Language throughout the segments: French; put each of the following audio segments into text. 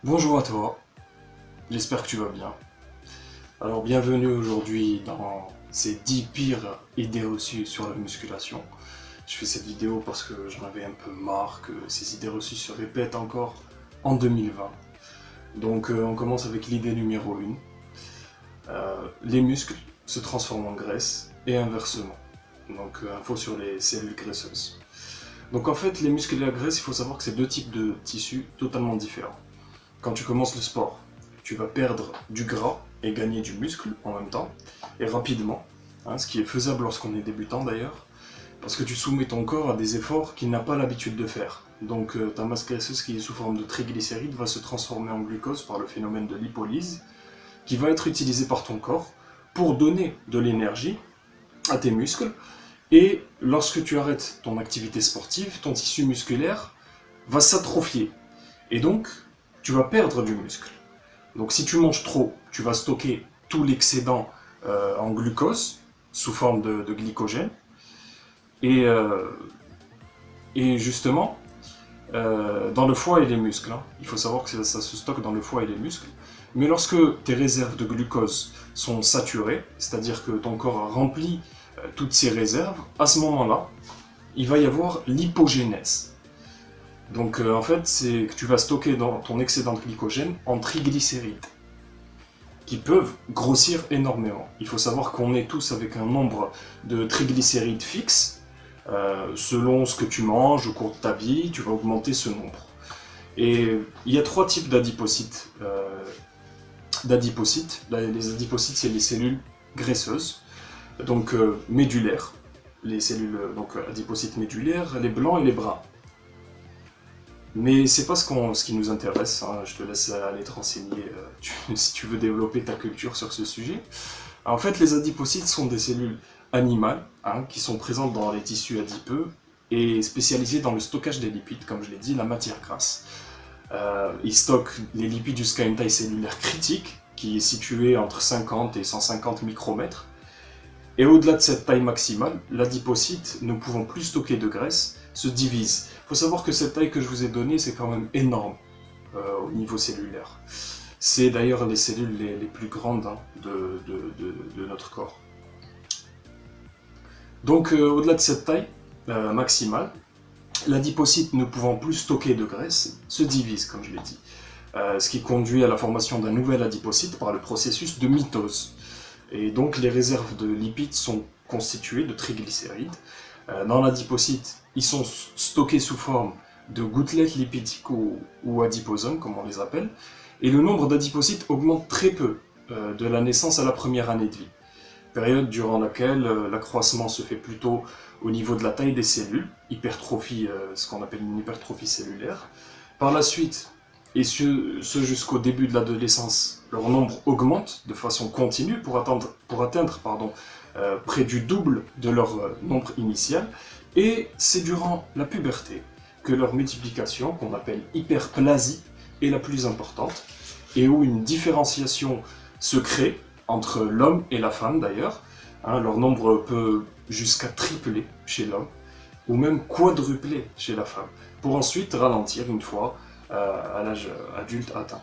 Bonjour à toi, j'espère que tu vas bien. Alors bienvenue aujourd'hui dans ces 10 pires idées reçues sur la musculation. Je fais cette vidéo parce que j'en avais un peu marre que ces idées reçues se répètent encore en 2020. Donc on commence avec l'idée numéro 1. Les muscles se transforment en graisse et inversement. Donc info sur les cellules graisseuses. Donc en fait les muscles et la graisse, il faut savoir que c'est deux types de tissus totalement différents. Quand tu commences le sport, tu vas perdre du gras et gagner du muscle en même temps, et rapidement, ce qui est faisable lorsqu'on est débutant d'ailleurs, parce que tu soumets ton corps à des efforts qu'il n'a pas l'habitude de faire. Donc ta masse graisseuse qui est sous forme de triglycérides va se transformer en glucose par le phénomène de lipolyse, qui va être utilisé par ton corps pour donner de l'énergie à tes muscles, et lorsque tu arrêtes ton activité sportive, ton tissu musculaire va s'atrophier. Et donc, tu vas perdre du muscle. Donc si tu manges trop, tu vas stocker tout l'excédent en glucose sous forme de glycogène. Et, euh, et justement, dans le foie et les muscles, il faut savoir que ça se stocke dans le foie et les muscles. Mais lorsque tes réserves de glucose sont saturées, c'est-à-dire que ton corps a rempli toutes ses réserves, à ce moment-là, il va y avoir l'hypogénèse. Donc en fait, c'est que tu vas stocker dans ton excédent de glycogène en triglycérides, qui peuvent grossir énormément. Il faut savoir qu'on est tous avec un nombre de triglycérides fixe. Selon ce que tu manges au cours de ta vie, tu vas augmenter ce nombre. Et il y a trois types d'adipocytes. Les adipocytes, c'est les cellules graisseuses, donc médulaires. Les cellules adipocytes médulaires, les blancs et les bruns. Mais c'est pas ce qui nous intéresse, je te laisse aller te renseigner si tu veux développer ta culture sur ce sujet. En fait, les adipocytes sont des cellules animales qui sont présentes dans les tissus adipeux et spécialisées dans le stockage des lipides, comme je l'ai dit, la matière grasse. Ils stockent les lipides jusqu'à une taille cellulaire critique, qui est située entre 50 et 150 micromètres. Et au-delà de cette taille maximale, l'adipocyte, ne pouvant plus stocker de graisse, se divise. Il faut savoir que cette taille que je vous ai donnée, c'est quand même énorme au niveau cellulaire. C'est d'ailleurs les cellules les plus grandes de notre corps. Donc au-delà de cette taille maximale, l'adipocyte ne pouvant plus stocker de graisse se divise, comme je l'ai dit. Ce qui conduit à la formation d'un nouvel adipocyte par le processus de mitose. Et donc les réserves de lipides sont constituées de triglycérides. Dans l'adipocyte, ils sont stockés sous forme de gouttelettes lipidiques ou adiposomes, comme on les appelle, et le nombre d'adipocytes augmente très peu de la naissance à la première année de vie, période durant laquelle l'accroissement se fait plutôt au niveau de la taille des cellules, hypertrophie, ce qu'on appelle une hypertrophie cellulaire. Par la suite, et ce jusqu'au début de l'adolescence, leur nombre augmente de façon continue pour atteindre près du double de leur nombre initial, et c'est durant la puberté que leur multiplication, qu'on appelle hyperplasie, est la plus importante, et où une différenciation se crée entre l'homme et la femme d'ailleurs. Leur nombre peut jusqu'à tripler chez l'homme, ou même quadrupler chez la femme, pour ensuite ralentir une fois à l'âge adulte atteint.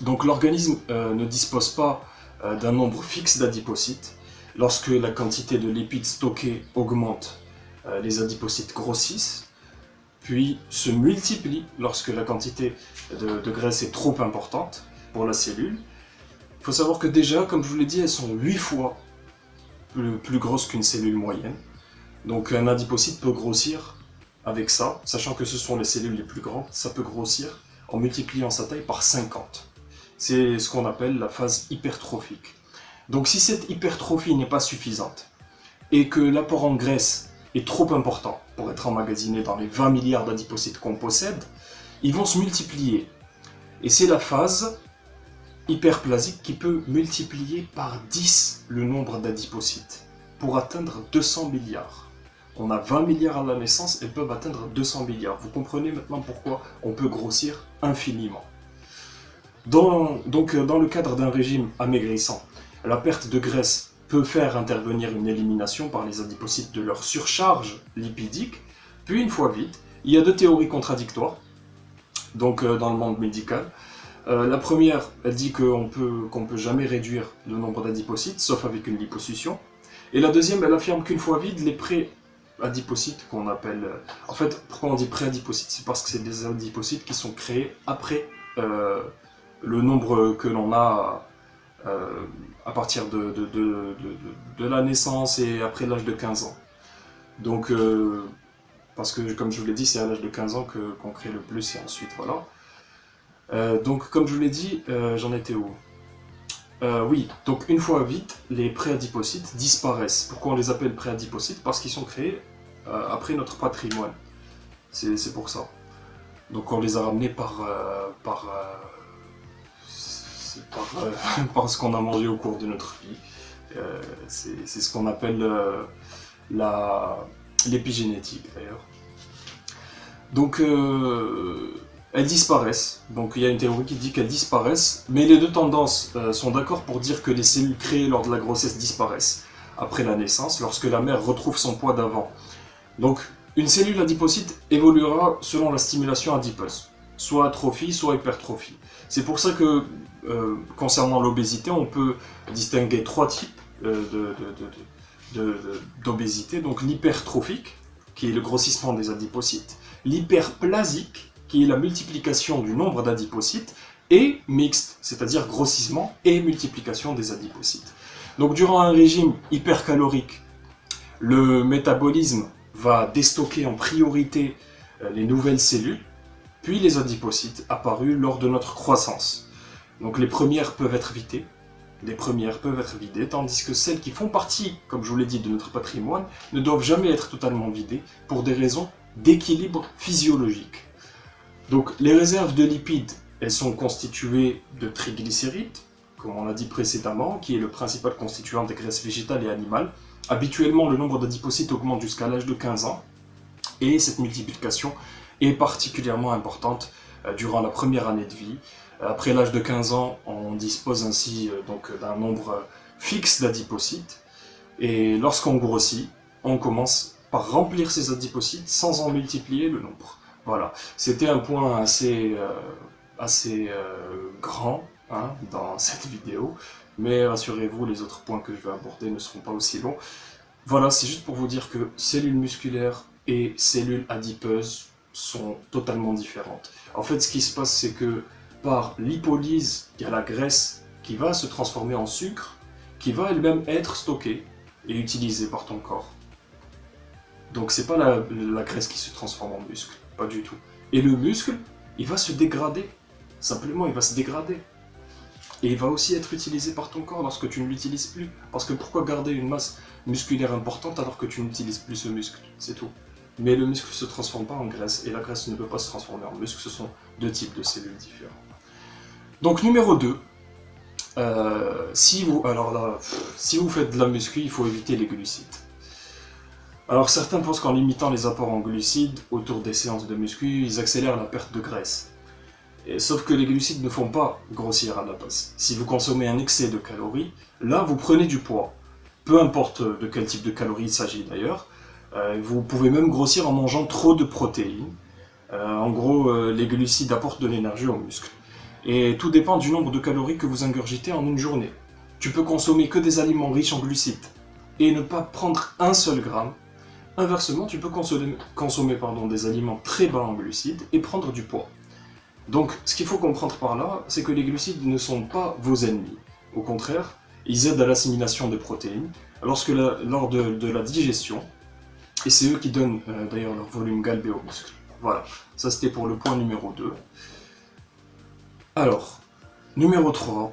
Donc l'organisme ne dispose pas d'un nombre fixe d'adipocytes. Lorsque la quantité de lipides stockés augmente, les adipocytes grossissent, puis se multiplient lorsque la quantité de graisse est trop importante pour la cellule. Il faut savoir que déjà, comme je vous l'ai dit, elles sont 8 fois plus grosses qu'une cellule moyenne. Donc un adipocyte peut grossir avec ça, sachant que ce sont les cellules les plus grandes, ça peut grossir en multipliant sa taille par 50. C'est ce qu'on appelle la phase hypertrophique. Donc si cette hypertrophie n'est pas suffisante et que l'apport en graisse est trop important pour être emmagasiné dans les 20 milliards d'adipocytes qu'on possède, ils vont se multiplier. Et c'est la phase hyperplasique qui peut multiplier par 10 le nombre d'adipocytes pour atteindre 200 milliards. On a 20 milliards à la naissance, elles peuvent atteindre 200 milliards. Vous comprenez maintenant pourquoi on peut grossir infiniment. Dans le cadre d'un régime amaigrissant, la perte de graisse peut faire intervenir une élimination par les adipocytes de leur surcharge lipidique, puis une fois vide, il y a deux théories contradictoires donc dans le monde médical. La première, elle dit qu'on peut jamais réduire le nombre d'adipocytes, sauf avec une liposuction. Et la deuxième, elle affirme qu'une fois vide, les pré-adipocytes, qu'on appelle... En fait, pourquoi on dit pré-adipocytes? C'est parce que c'est des adipocytes qui sont créés après le nombre que l'on a à partir de la naissance et après l'âge de 15 ans. Donc, parce que, comme je vous l'ai dit, c'est à l'âge de 15 ans qu'on crée le plus, et ensuite, voilà. Donc, comme je vous l'ai dit, j'en étais où? Oui, donc une fois vide, les préadipocytes disparaissent. Pourquoi on les appelle préadipocytes? Parce qu'ils sont créés après notre patrimoine. C'est pour ça. Donc on les a ramenés par ce qu'on a mangé au cours de notre vie. C'est ce qu'on appelle l'épigénétique d'ailleurs. Donc elles disparaissent. Donc il y a une théorie qui dit qu'elles disparaissent, mais les deux tendances sont d'accord pour dire que les cellules créées lors de la grossesse disparaissent après la naissance, lorsque la mère retrouve son poids d'avant. Donc une cellule adipocyte évoluera selon la stimulation adipeuse, soit atrophie, soit hypertrophie. C'est pour ça que, concernant l'obésité, on peut distinguer trois types d'obésité. Donc l'hypertrophique, qui est le grossissement des adipocytes, l'hyperplasique, qui est la multiplication du nombre d'adipocytes, et mixte, c'est-à-dire grossissement et multiplication des adipocytes. Donc durant un régime hypercalorique, le métabolisme va déstocker en priorité les nouvelles cellules, puis les adipocytes apparus lors de notre croissance. Donc les premières peuvent être vidées, tandis que celles qui font partie, comme je vous l'ai dit, de notre patrimoine, ne doivent jamais être totalement vidées pour des raisons d'équilibre physiologique. Donc les réserves de lipides, elles sont constituées de triglycérides, comme on l'a dit précédemment, qui est le principal constituant des graisses végétales et animales. Habituellement, le nombre d'adipocytes augmente jusqu'à l'âge de 15 ans, et cette multiplication est particulièrement importante durant la première année de vie. Après l'âge de 15 ans, on dispose ainsi d'un nombre fixe d'adipocytes, et lorsqu'on grossit, on commence par remplir ces adipocytes sans en multiplier le nombre. Voilà, c'était un point assez grand dans cette vidéo, mais rassurez-vous, les autres points que je vais aborder ne seront pas aussi longs. Voilà, c'est juste pour vous dire que cellules musculaires et cellules adipeuses sont totalement différentes. En fait, ce qui se passe, c'est que par lipolyse, il y a la graisse qui va se transformer en sucre, qui va elle-même être stockée et utilisée par ton corps. Donc c'est pas la graisse qui se transforme en muscle, pas du tout. Et le muscle, il va se dégrader. Simplement, il va se dégrader. Et il va aussi être utilisé par ton corps lorsque tu ne l'utilises plus. Parce que pourquoi garder une masse musculaire importante alors que tu n'utilises plus ce muscle? C'est tout. Mais le muscle ne se transforme pas en graisse, et la graisse ne peut pas se transformer en muscle. Ce sont deux types de cellules différents. Donc numéro 2, si vous faites de la muscu, il faut éviter les glucides. Alors certains pensent qu'en limitant les apports en glucides autour des séances de muscu, ils accélèrent la perte de graisse. Sauf que les glucides ne font pas grossir à la base. Si vous consommez un excès de calories, là vous prenez du poids. Peu importe de quel type de calories il s'agit d'ailleurs. Vous pouvez même grossir en mangeant trop de protéines. En gros, les glucides apportent de l'énergie aux muscles. Et tout dépend du nombre de calories que vous ingurgitez en une journée. Tu peux consommer que des aliments riches en glucides et ne pas prendre un seul gramme. Inversement, tu peux consommer des aliments très bas en glucides et prendre du poids. Donc, ce qu'il faut comprendre par là, c'est que les glucides ne sont pas vos ennemis. Au contraire, ils aident à l'assimilation des protéines lors de la digestion, et c'est eux qui donnent d'ailleurs leur volume galbé aux muscles. Voilà, ça c'était pour le point numéro 2. Alors, numéro 3,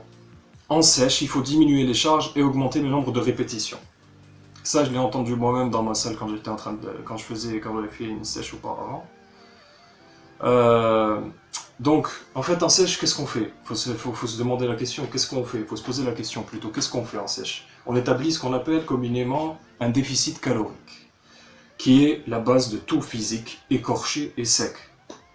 en sèche, il faut diminuer les charges et augmenter le nombre de répétitions. Ça, je l'ai entendu moi-même dans ma salle quand j'avais fait une sèche auparavant. Donc, en fait, en sèche, qu'est-ce qu'on fait? Faut se demander la question, qu'est-ce qu'on fait? Il faut se poser la question plutôt, qu'est-ce qu'on fait en sèche? On établit ce qu'on appelle communément un déficit calorique, qui est la base de tout physique écorché et sec,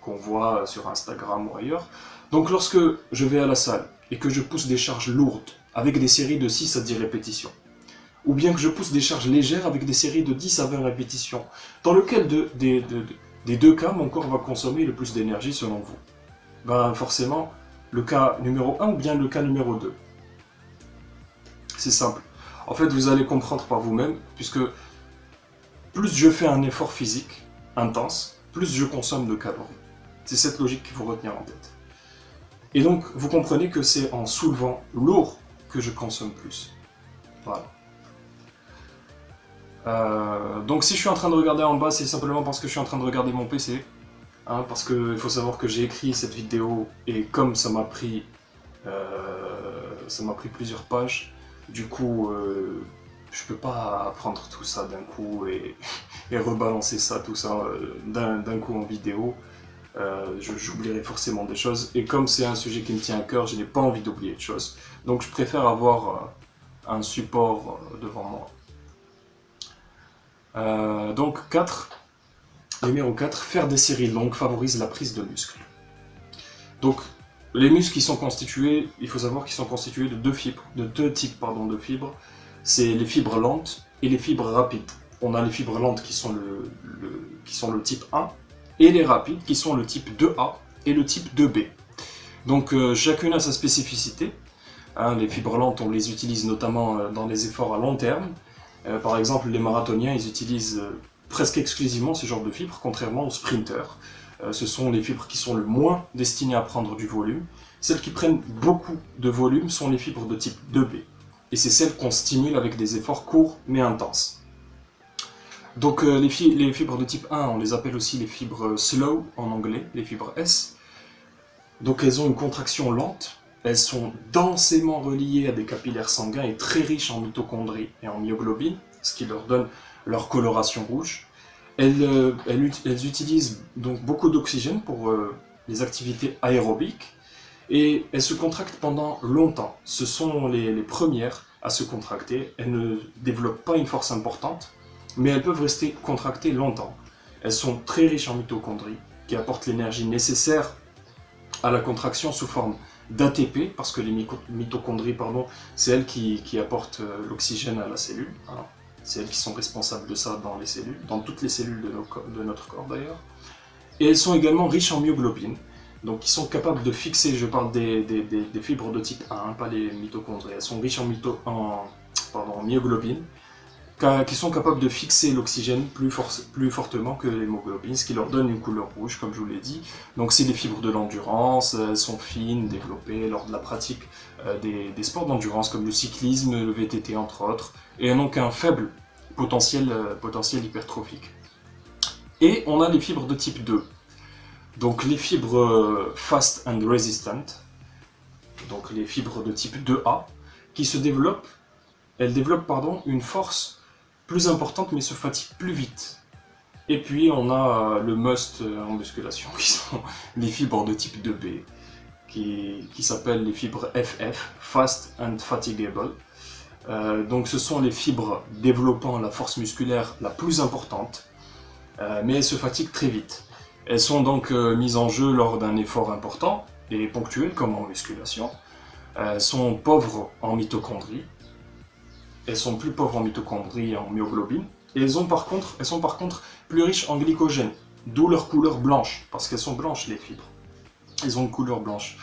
qu'on voit sur Instagram ou ailleurs. Donc, lorsque je vais à la salle et que je pousse des charges lourdes avec des séries de 6 à 10 répétitions, ou bien que je pousse des charges légères avec des séries de 10 à 20 répétitions, dans lequel des deux cas, mon corps va consommer le plus d'énergie selon vous? Ben forcément, le cas numéro 1 ou bien le cas numéro 2. C'est simple. En fait, vous allez comprendre par vous-même, puisque plus je fais un effort physique intense, plus je consomme de calories. C'est cette logique qu'il faut retenir en tête. Et donc, vous comprenez que c'est en soulevant lourd que je consomme plus. Voilà. Donc si je suis en train de regarder en bas, c'est simplement parce que je suis en train de regarder mon PC. Hein, parce qu'il faut savoir que j'ai écrit cette vidéo et comme ça m'a pris plusieurs pages, du coup je peux pas prendre tout ça d'un coup et, et rebalancer ça, tout ça d'un coup en vidéo. J'oublierai forcément des choses et comme c'est un sujet qui me tient à cœur, je n'ai pas envie d'oublier de choses. Donc je préfère avoir un support devant moi. Donc numéro 4, faire des séries longues favorise la prise de muscles. Donc les muscles qui sont constitués, il faut savoir qu'ils sont constitués de deux types de fibres. C'est les fibres lentes et les fibres rapides. On a les fibres lentes qui sont le type 1 et les rapides qui sont le type 2A et le type 2B. Donc chacune a sa spécificité. Hein, les fibres lentes, on les utilise notamment dans les efforts à long terme. Par exemple, les marathoniens, ils utilisent presque exclusivement ce genre de fibres, contrairement aux sprinteurs. Ce sont les fibres qui sont le moins destinées à prendre du volume. Celles qui prennent beaucoup de volume sont les fibres de type 2B. Et c'est celles qu'on stimule avec des efforts courts mais intenses. Donc les fibres de type 1, on les appelle aussi les fibres slow en anglais, les fibres S. Donc elles ont une contraction lente. Elles sont densément reliées à des capillaires sanguins et très riches en mitochondries et en myoglobine, ce qui leur donne leur coloration rouge. Elles utilisent donc beaucoup d'oxygène pour les activités aérobiques et elles se contractent pendant longtemps. Ce sont les premières à se contracter. Elles ne développent pas une force importante, mais elles peuvent rester contractées longtemps. Elles sont très riches en mitochondries qui apportent l'énergie nécessaire à la contraction sous forme d'ATP, parce que les mitochondries, c'est elles qui apportent l'oxygène à la cellule. Hein. C'est elles qui sont responsables de ça dans les cellules, dans toutes les cellules de notre corps d'ailleurs. Et elles sont également riches en myoglobine, donc qui sont capables de fixer, je parle des fibres de type 1, pas les mitochondries, elles sont riches en myoglobine, qui sont capables de fixer l'oxygène plus fortement que l'hémoglobine, ce qui leur donne une couleur rouge, comme je vous l'ai dit. Donc c'est des fibres de l'endurance, elles sont fines, développées lors de la pratique des sports d'endurance, comme le cyclisme, le VTT entre autres, et elles n'ont qu'un faible potentiel hypertrophique. Et on a les fibres de type 2. Donc les fibres fast and resistant, donc les fibres de type 2A, qui se développent, une force plus importante mais se fatigue plus vite. Et puis on a le must en musculation qui sont les fibres de type 2B qui s'appellent les fibres FF, Fast and Fatigable. Donc ce sont les fibres développant la force musculaire la plus importante, mais elles se fatiguent très vite. Elles sont donc mises en jeu lors d'un effort important et ponctuel comme en musculation. Elles sont pauvres en mitochondries. Elles sont plus pauvres en mitochondries et en myoglobine. Et elles sont par contre plus riches en glycogène, d'où leur couleur blanche, parce qu'elles sont blanches les fibres. Elles ont une couleur blanche.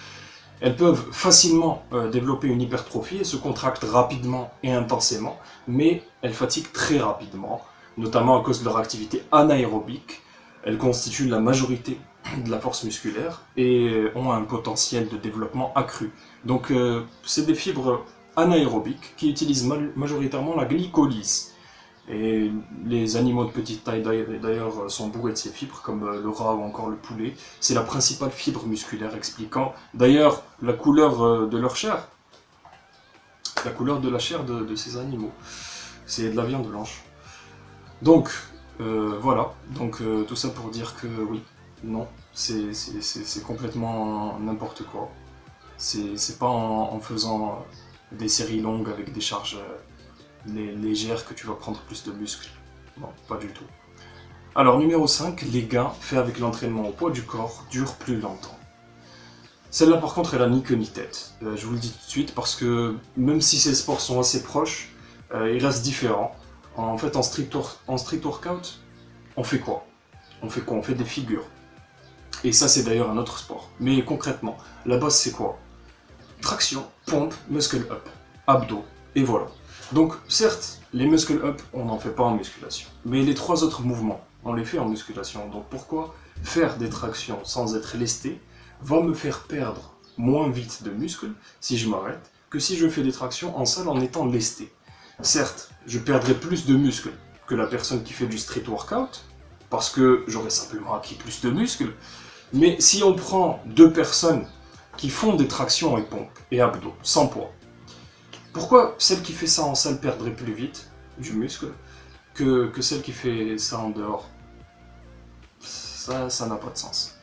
Elles peuvent facilement développer une hypertrophie et se contractent rapidement et intensément, mais elles fatiguent très rapidement, notamment à cause de leur activité anaérobique. Elles constituent la majorité de la force musculaire et ont un potentiel de développement accru. Donc c'est des fibres anaérobiques qui utilisent majoritairement la glycolyse. Et les animaux de petite taille d'ailleurs sont bourrés de ces fibres, comme le rat ou encore le poulet. C'est la principale fibre musculaire, expliquant d'ailleurs la couleur de leur chair. La couleur de la chair de ces animaux. C'est de la viande blanche. Donc, voilà. Donc, tout ça pour dire que oui, non, c'est complètement n'importe quoi. C'est pas en faisant des séries longues avec des charges légères que tu vas prendre plus de muscles. Non, pas du tout. Alors numéro 5, les gains faits avec l'entraînement au poids du corps durent plus longtemps. Celle-là par contre elle a ni queue ni tête. Je vous le dis tout de suite parce que même si ces sports sont assez proches, ils restent différents. En fait en street workout, on fait quoi ? On fait des figures. Et ça, c'est d'ailleurs un autre sport. Mais concrètement, la base, c'est quoi? Traction, pompe, muscle up, abdos, et voilà. Donc, certes, les muscle up, on n'en fait pas en musculation. Mais les 3 autres mouvements, on les fait en musculation. Donc pourquoi faire des tractions sans être lesté va me faire perdre moins vite de muscles si je m'arrête que si je fais des tractions en salle en étant lesté. Certes, je perdrai plus de muscles que la personne qui fait du street workout, parce que j'aurais simplement acquis plus de muscles. Mais si on prend 2 personnes qui font des tractions et pompes et abdos sans poids, pourquoi celle qui fait ça en salle perdrait plus vite du muscle que celle qui fait ça en dehors? Ça n'a pas de sens.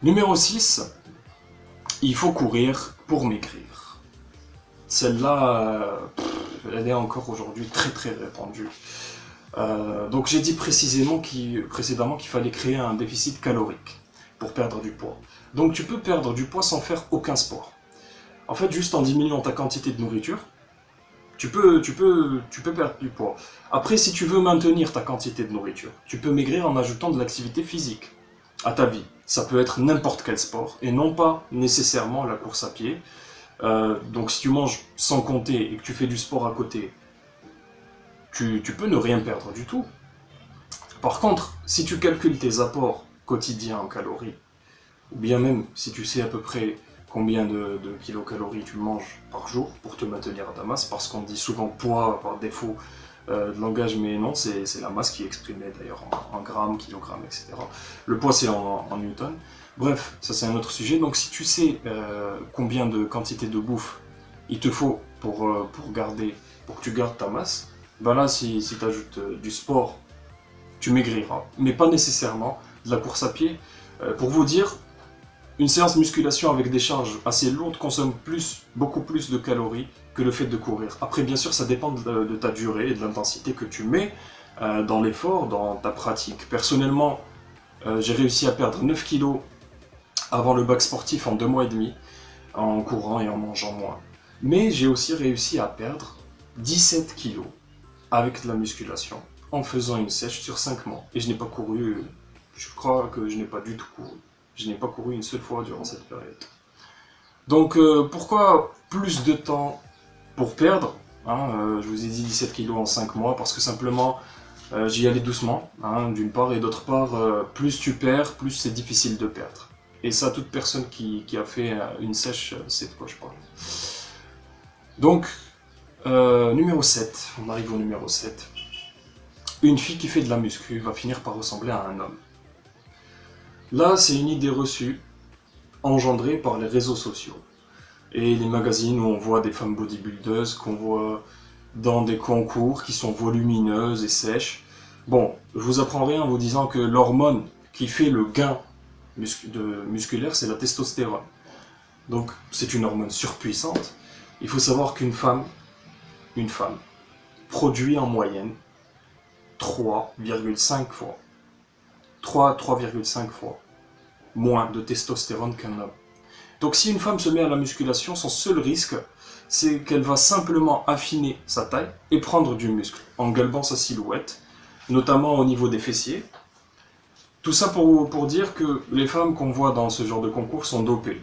Numéro 6, il faut courir pour maigrir. Celle-là, elle est encore aujourd'hui très très répandue. Donc j'ai dit précédemment qu'il fallait créer un déficit calorique pour perdre du poids. Donc tu peux perdre du poids sans faire aucun sport. En fait, juste en diminuant ta quantité de nourriture, tu peux perdre du poids. Après, si tu veux maintenir ta quantité de nourriture, tu peux maigrir en ajoutant de l'activité physique à ta vie. Ça peut être n'importe quel sport, et non pas nécessairement la course à pied. Donc si tu manges sans compter et que tu fais du sport à côté, tu peux ne rien perdre du tout. Par contre, si tu calcules tes apports quotidiens en calories, ou bien même si tu sais à peu près combien de kilocalories tu manges par jour pour te maintenir à ta masse, parce qu'on dit souvent poids par défaut de langage, mais non, c'est la masse qui est exprimée d'ailleurs en grammes, kilogrammes, etc. Le poids c'est en newton. Bref, ça c'est un autre sujet. Donc si tu sais combien de quantité de bouffe il te faut pour que tu gardes ta masse, ben là si tu ajoutes du sport, tu maigriras, mais pas nécessairement de la course à pied. Pour vous dire, une séance musculation avec des charges assez lourdes consomme beaucoup plus de calories que le fait de courir. Après, bien sûr, ça dépend de ta durée et de l'intensité que tu mets dans l'effort, dans ta pratique. Personnellement, j'ai réussi à perdre 9 kilos avant le bac sportif en 2 mois et demi, en courant et en mangeant moins. Mais j'ai aussi réussi à perdre 17 kilos avec de la musculation, en faisant une sèche sur 5 mois. Et je n'ai pas couru, je crois que je n'ai pas du tout couru. Je n'ai pas couru une seule fois durant cette période. Donc pourquoi plus de temps pour perdre, je vous ai dit 17 kilos en 5 mois, parce que simplement j'y allais doucement, d'une part, et d'autre part, plus tu perds, plus c'est difficile de perdre. Et ça, toute personne qui a fait une sèche sait de quoi je parle. Donc, numéro 7, on arrive au numéro 7. Une fille qui fait de la muscu va finir par ressembler à un homme. Là, c'est une idée reçue, engendrée par les réseaux sociaux. Et les magazines où on voit des femmes bodybuildeuses, qu'on voit dans des concours qui sont volumineuses et sèches. Bon, je vous apprends rien en vous disant que l'hormone qui fait le gain musculaire, c'est la testostérone. Donc, c'est une hormone surpuissante. Il faut savoir qu'une femme produit en moyenne 3,5 fois moins de testostérone qu'un homme. Donc si une femme se met à la musculation, son seul risque, c'est qu'elle va simplement affiner sa taille et prendre du muscle, en galbant sa silhouette, notamment au niveau des fessiers. Tout ça pour dire que les femmes qu'on voit dans ce genre de concours sont dopées.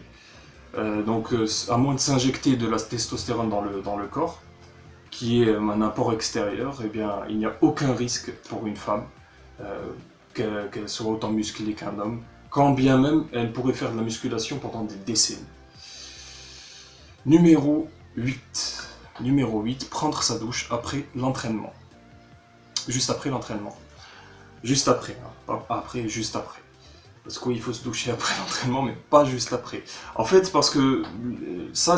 Donc à moins de s'injecter de la testostérone dans le corps, qui est un apport extérieur, eh bien, il n'y a aucun risque pour une femme qu'elle soit autant musclée qu'un homme, quand bien même elle pourrait faire de la musculation pendant des décennies. Numéro 8, prendre sa douche après l'entraînement. Juste après l'entraînement. Juste après, pas après, juste après. Parce qu'il faut se doucher après l'entraînement, mais pas juste après. En fait, parce que ça,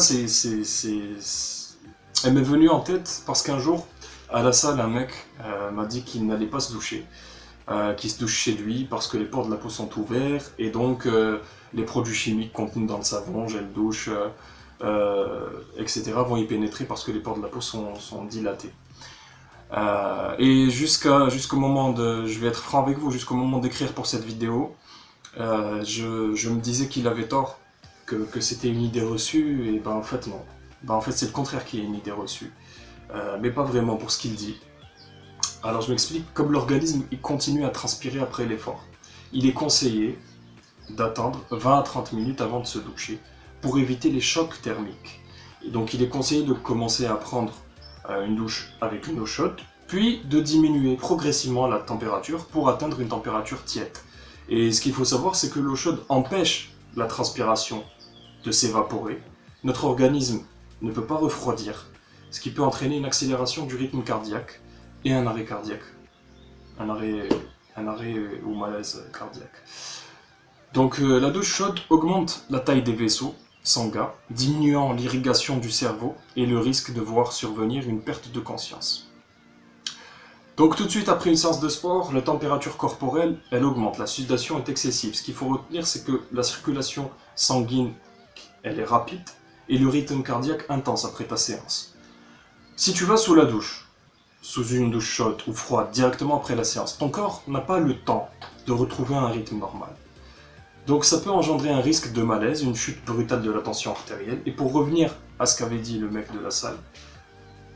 elle m'est venue en tête parce qu'un jour, à la salle, un mec m'a dit qu'il n'allait pas se doucher, qu'il se douche chez lui parce que les pores de la peau sont ouverts et donc les produits chimiques contenus dans le savon, gel douche, etc. vont y pénétrer parce que les pores de la peau sont dilatés. Et jusqu'au moment de... Je vais être franc avec vous, jusqu'au moment d'écrire pour cette vidéo, je me disais qu'il avait tort, que c'était une idée reçue, et ben en fait non. Ben en fait c'est le contraire qui est une idée reçue. Mais pas vraiment pour ce qu'il dit. Alors je m'explique, comme l'organisme il continue à transpirer après l'effort, il est conseillé d'attendre 20 à 30 minutes avant de se doucher pour éviter les chocs thermiques. Et donc il est conseillé de commencer à prendre une douche avec une eau chaude, puis de diminuer progressivement la température pour atteindre une température tiède. Et ce qu'il faut savoir, c'est que l'eau chaude empêche la transpiration de s'évaporer. Notre organisme ne peut pas refroidir, ce qui peut entraîner une accélération du rythme cardiaque et un arrêt cardiaque. Un arrêt ou malaise cardiaque. Donc la douche chaude augmente la taille des vaisseaux sanguins, diminuant l'irrigation du cerveau et le risque de voir survenir une perte de conscience. Donc tout de suite après une séance de sport, la température corporelle, elle augmente, la sudation est excessive. Ce qu'il faut retenir, c'est que la circulation sanguine, elle est rapide, et le rythme cardiaque intense après ta séance. Si tu vas sous la douche, sous une douche chaude ou froide, directement après la séance, ton corps n'a pas le temps de retrouver un rythme normal. Donc ça peut engendrer un risque de malaise, une chute brutale de la tension artérielle. Et pour revenir à ce qu'avait dit le mec de la salle,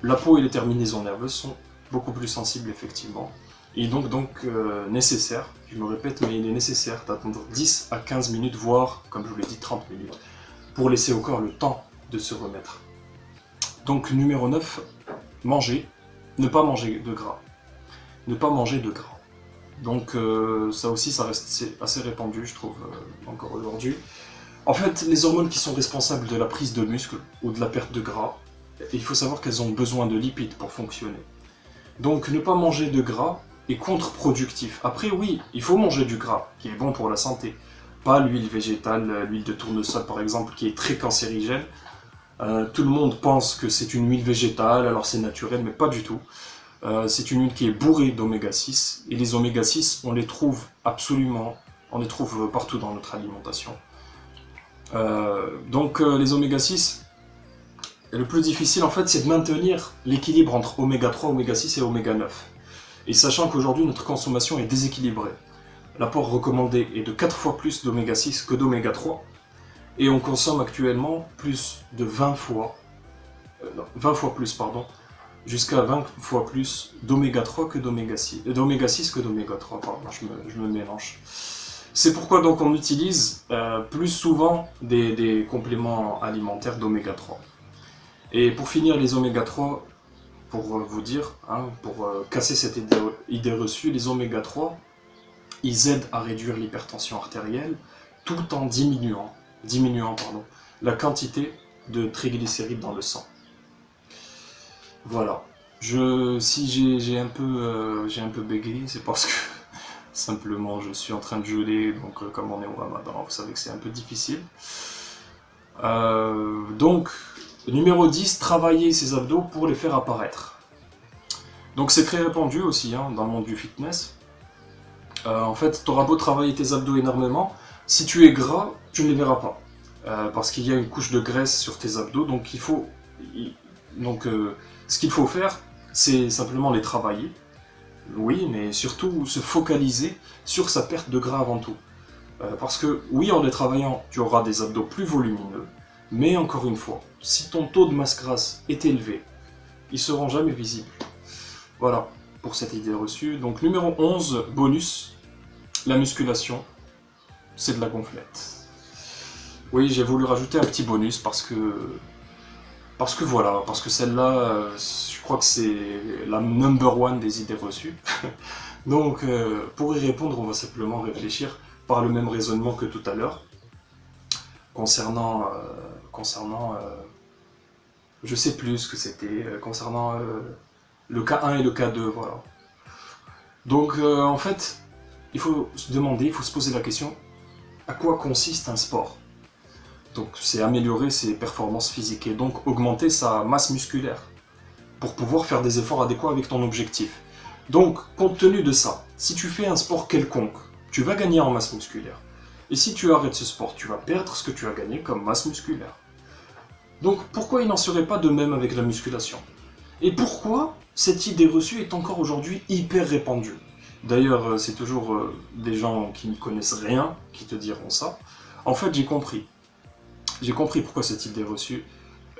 la peau et les terminaisons nerveuses sont beaucoup plus sensibles effectivement. Et donc nécessaire, je me répète, mais il est nécessaire d'attendre 10 à 15 minutes, voire, comme je vous l'ai dit, 30 minutes, pour laisser au corps le temps de se remettre. Donc numéro 9, manger, ne pas manger de gras. Ne pas manger de gras. Donc ça aussi, ça reste assez répandu, je trouve, encore aujourd'hui. En fait, les hormones qui sont responsables de la prise de muscle ou de la perte de gras, il faut savoir qu'elles ont besoin de lipides pour fonctionner. Donc ne pas manger de gras est contre-productif. Après oui, il faut manger du gras, qui est bon pour la santé. Pas l'huile végétale, l'huile de tournesol par exemple, qui est très cancérigène. Tout le monde pense que c'est une huile végétale, alors c'est naturel, mais pas du tout. C'est une huile qui est bourrée d'oméga 6, et les oméga 6, on les trouve partout dans notre alimentation. Les oméga 6, le plus difficile en fait, c'est de maintenir l'équilibre entre oméga 3, oméga 6 et oméga 9. Et sachant qu'aujourd'hui, notre consommation est déséquilibrée. L'apport recommandé est de 4 fois plus d'oméga 6 que d'oméga 3, et on consomme actuellement plus de 20 fois plus, jusqu'à 20 fois plus d'oméga 3 que d'oméga 6, d'oméga 6 que d'oméga 3, pardon, je me mélange. C'est pourquoi donc on utilise plus souvent des compléments alimentaires d'oméga 3. Et pour finir les oméga 3, pour vous dire, pour casser cette idée reçue, les oméga 3, ils aident à réduire l'hypertension artérielle tout en diminuant la quantité de triglycérides dans le sang. Voilà. Si j'ai un peu bégayé, c'est parce que simplement je suis en train de geler, donc comme on est au Ramadan, vous savez que c'est un peu difficile. Donc, numéro 10, travailler ses abdos pour les faire apparaître. Donc c'est très répandu aussi dans le monde du fitness. En fait, tu auras beau travailler tes abdos énormément, si tu es gras, tu ne les verras pas. Parce qu'il y a une couche de graisse sur tes abdos, donc ce qu'il faut faire, c'est simplement les travailler. Oui, mais surtout se focaliser sur sa perte de gras avant tout. Parce que oui, en les travaillant, tu auras des abdos plus volumineux, mais encore une fois, si ton taux de masse grasse est élevé, ils seront jamais visibles. Voilà, pour cette idée reçue. Donc numéro 11, bonus, la musculation, c'est de la gonflette. Oui, j'ai voulu rajouter un petit bonus parce que celle-là, je crois que c'est la number one des idées reçues. Donc, pour y répondre, on va simplement réfléchir par le même raisonnement que tout à l'heure, concernant je sais plus ce que c'était, concernant le K1 et le K2, voilà. Donc, en fait, il faut se poser la question, à quoi consiste un sport ? Donc c'est améliorer ses performances physiques et donc augmenter sa masse musculaire pour pouvoir faire des efforts adéquats avec ton objectif. Donc, compte tenu de ça, si tu fais un sport quelconque, tu vas gagner en masse musculaire. Et si tu arrêtes ce sport, tu vas perdre ce que tu as gagné comme masse musculaire. Donc pourquoi il n'en serait pas de même avec la musculation ? Et pourquoi cette idée reçue est encore aujourd'hui hyper répandue ? D'ailleurs, c'est toujours des gens qui ne connaissent rien qui te diront ça. En fait, j'ai compris. J'ai compris pourquoi cette idée reçue,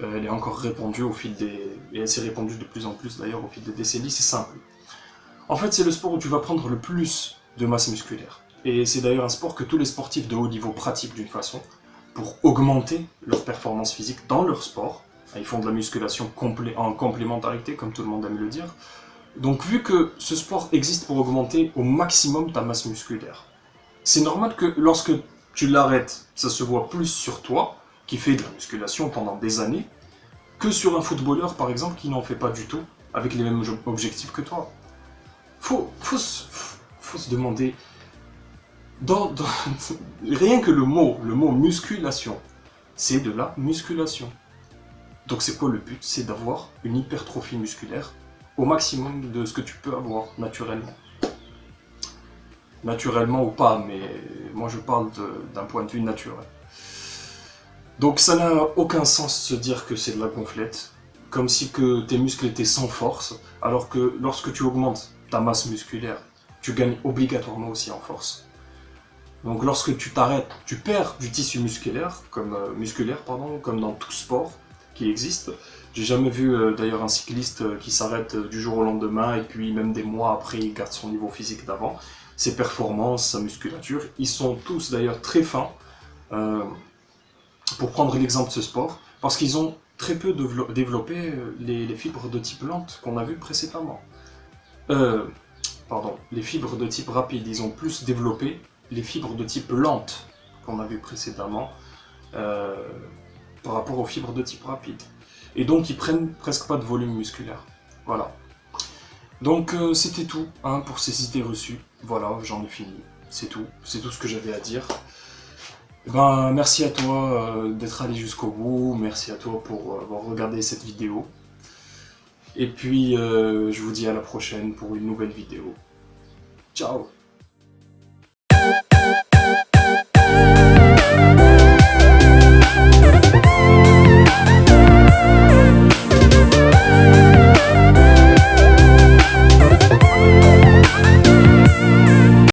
elle est encore répandue et elle s'est répandue de plus en plus d'ailleurs au fil des décennies, c'est simple. En fait, c'est le sport où tu vas prendre le plus de masse musculaire. Et c'est d'ailleurs un sport que tous les sportifs de haut niveau pratiquent d'une façon, pour augmenter leur performance physique dans leur sport. Ils font de la musculation en complémentarité, comme tout le monde aime le dire. Donc vu que ce sport existe pour augmenter au maximum ta masse musculaire, c'est normal que lorsque tu l'arrêtes, ça se voit plus sur toi, qui fait de la musculation pendant des années, que sur un footballeur par exemple qui n'en fait pas du tout, avec les mêmes objectifs que toi. Faut se demander, rien que le mot musculation, c'est de la musculation. Donc c'est quoi le but? C'est d'avoir une hypertrophie musculaire au maximum de ce que tu peux avoir naturellement. Naturellement ou pas, mais moi je parle d'un point de vue naturel. Donc ça n'a aucun sens de se dire que c'est de la gonflette, comme si que tes muscles étaient sans force, alors que lorsque tu augmentes ta masse musculaire, tu gagnes obligatoirement aussi en force. Donc lorsque tu t'arrêtes, tu perds du tissu musculaire, comme dans tout sport qui existe. J'ai jamais vu d'ailleurs un cycliste qui s'arrête du jour au lendemain et puis même des mois après il garde son niveau physique d'avant. Ses performances, sa musculature, ils sont tous d'ailleurs très fins. Pour prendre l'exemple de ce sport, parce qu'ils ont très peu développé les fibres de type lente qu'on a vu précédemment. Les fibres de type rapide, ils ont plus développé les fibres de type lente qu'on a vu précédemment par rapport aux fibres de type rapide. Et donc ils prennent presque pas de volume musculaire. Voilà. Donc c'était tout pour ces idées reçues. Voilà, j'en ai fini. C'est tout ce que j'avais à dire. Merci à toi d'être allé jusqu'au bout, merci à toi pour avoir regardé cette vidéo. Et puis je vous dis à la prochaine pour une nouvelle vidéo. Ciao!